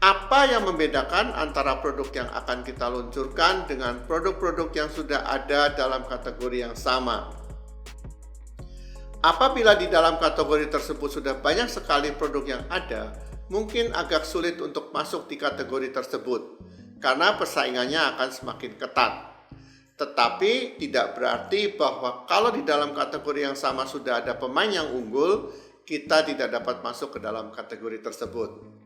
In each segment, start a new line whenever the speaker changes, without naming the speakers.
Apa yang membedakan antara produk yang akan kita luncurkan dengan produk-produk yang sudah ada dalam kategori yang sama? Apabila di dalam kategori tersebut sudah banyak sekali produk yang ada, mungkin agak sulit untuk masuk di kategori tersebut karena persaingannya akan semakin ketat. Tetapi tidak berarti bahwa kalau di dalam kategori yang sama sudah ada pemain yang unggul, kita tidak dapat masuk ke dalam kategori tersebut.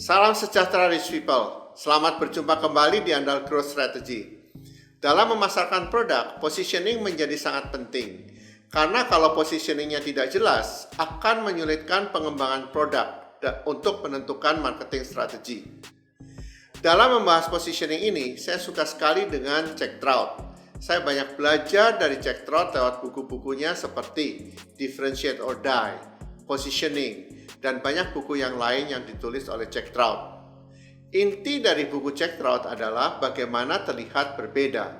Salam sejahtera rich people. Selamat berjumpa kembali di Andal Growth Strategy. Dalam memasarkan produk, positioning menjadi sangat penting. Karena kalau positioningnya tidak jelas, akan menyulitkan pengembangan produk untuk menentukan marketing strategi. Dalam membahas positioning ini, saya suka sekali dengan Jack Trout. Saya banyak belajar dari Jack Trout lewat buku-bukunya seperti Differentiate or Die, Positioning, dan banyak buku yang lain yang ditulis oleh Jack Trout. Inti dari buku Jack Trout adalah bagaimana terlihat berbeda.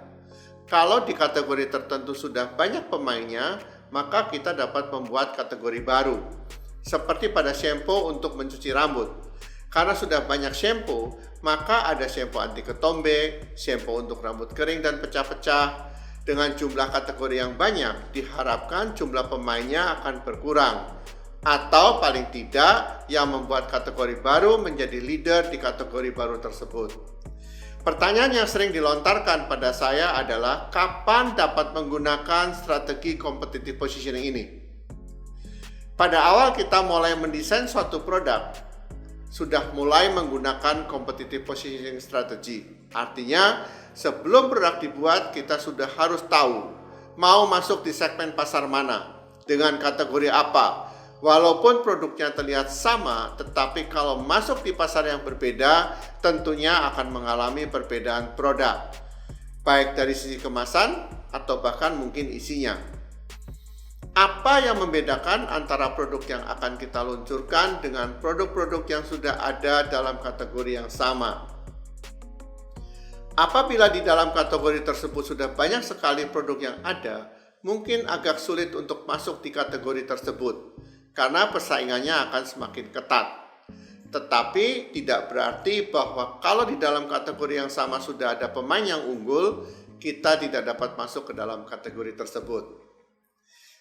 Kalau di kategori tertentu sudah banyak pemainnya, maka kita dapat membuat kategori baru. Seperti pada shampoo untuk mencuci rambut. Karena sudah banyak shampoo, maka ada shampoo anti ketombe, shampoo untuk rambut kering dan pecah-pecah. Dengan jumlah kategori yang banyak, diharapkan jumlah pemainnya akan berkurang. Atau paling tidak, yang membuat kategori baru menjadi leader di kategori baru tersebut. Pertanyaan yang sering dilontarkan pada saya adalah, kapan dapat menggunakan strategi competitive positioning ini? Pada awal kita mulai mendesain suatu produk, sudah mulai menggunakan competitive positioning strategy. Artinya, sebelum produk dibuat, kita sudah harus tahu mau masuk di segmen pasar mana, dengan kategori apa. Walaupun produknya terlihat sama, tetapi kalau masuk di pasar yang berbeda, tentunya akan mengalami perbedaan produk, baik dari sisi kemasan atau bahkan mungkin isinya. Apa yang membedakan antara produk yang akan kita luncurkan dengan produk-produk yang sudah ada dalam kategori yang sama? Apabila di dalam kategori tersebut sudah banyak sekali produk yang ada, mungkin agak sulit untuk masuk di kategori tersebut karena persaingannya akan semakin ketat. Tetapi tidak berarti bahwa kalau di dalam kategori yang sama sudah ada pemain yang unggul, kita tidak dapat masuk ke dalam kategori tersebut.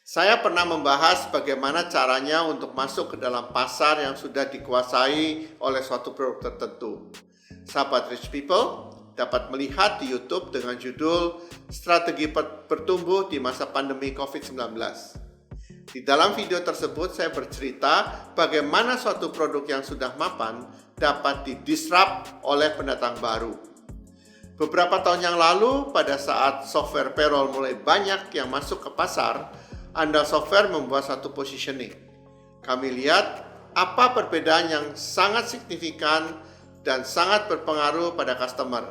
Saya pernah membahas bagaimana caranya untuk masuk ke dalam pasar yang sudah dikuasai oleh suatu produk tertentu. Sahabat rich people dapat melihat di YouTube dengan judul Strategi Bertumbuh di Masa Pandemi COVID-19. Di dalam video tersebut saya bercerita bagaimana suatu produk yang sudah mapan dapat didisrupt oleh pendatang baru. Beberapa tahun yang lalu, pada saat software payroll mulai banyak yang masuk ke pasar, Andal Software membuat satu positioning. Kami lihat apa perbedaan yang sangat signifikan dan sangat berpengaruh pada customer.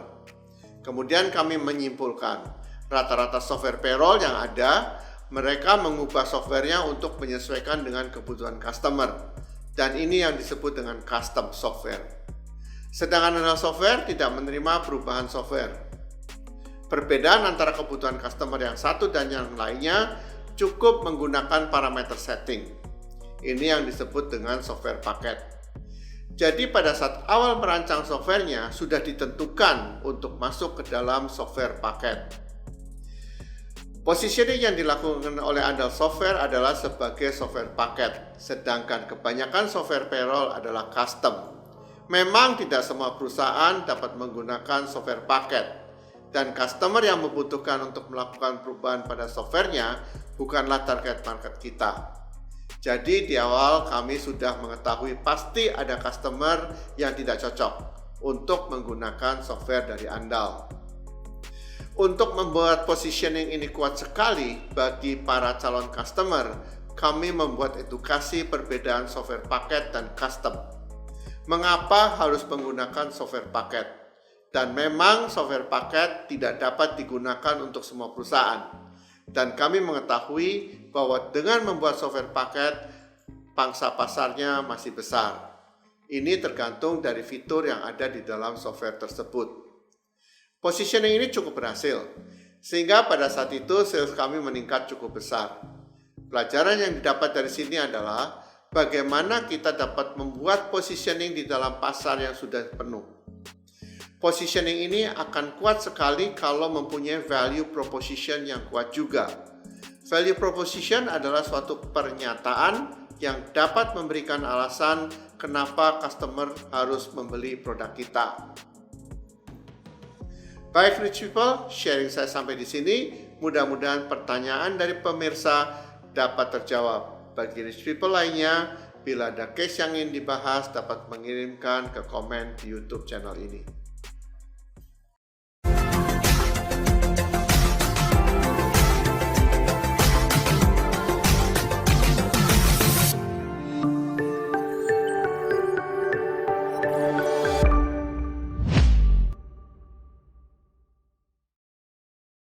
Kemudian kami menyimpulkan, rata-rata software payroll yang ada, mereka mengubah softwarenya untuk menyesuaikan dengan kebutuhan customer. Dan ini yang disebut dengan custom software. Sedangkan Andal Software tidak menerima perubahan software. Perbedaan antara kebutuhan customer yang satu dan yang lainnya cukup menggunakan parameter setting. Ini yang disebut dengan software paket. Jadi pada saat awal merancang softwarenya sudah ditentukan untuk masuk ke dalam software paket. Positioning yang dilakukan oleh Andal Software adalah sebagai software paket, sedangkan kebanyakan software payroll adalah custom. Memang tidak semua perusahaan dapat menggunakan software paket, dan customer yang membutuhkan untuk melakukan perubahan pada softwarenya bukanlah target market kita. Jadi di awal kami sudah mengetahui pasti ada customer yang tidak cocok untuk menggunakan software dari Andal. Untuk membuat positioning ini kuat sekali bagi para calon customer, kami membuat edukasi perbedaan software paket dan custom. Mengapa harus menggunakan software paket? Dan memang software paket tidak dapat digunakan untuk semua perusahaan. Dan kami mengetahui bahwa dengan membuat software paket, pangsa pasarnya masih besar. Ini tergantung dari fitur yang ada di dalam software tersebut. Positioning ini cukup berhasil. Sehingga pada saat itu sales kami meningkat cukup besar. Pelajaran yang didapat dari sini adalah bagaimana kita dapat membuat positioning di dalam pasar yang sudah penuh. Positioning ini akan kuat sekali kalau mempunyai value proposition yang kuat juga. Value proposition adalah suatu pernyataan yang dapat memberikan alasan kenapa customer harus membeli produk kita. Baik rich people, sharing saya sampai di sini. Mudah-mudahan pertanyaan dari pemirsa dapat terjawab. Bagi rich people lainnya, bila ada case yang ingin dibahas dapat mengirimkan ke komen di YouTube channel ini.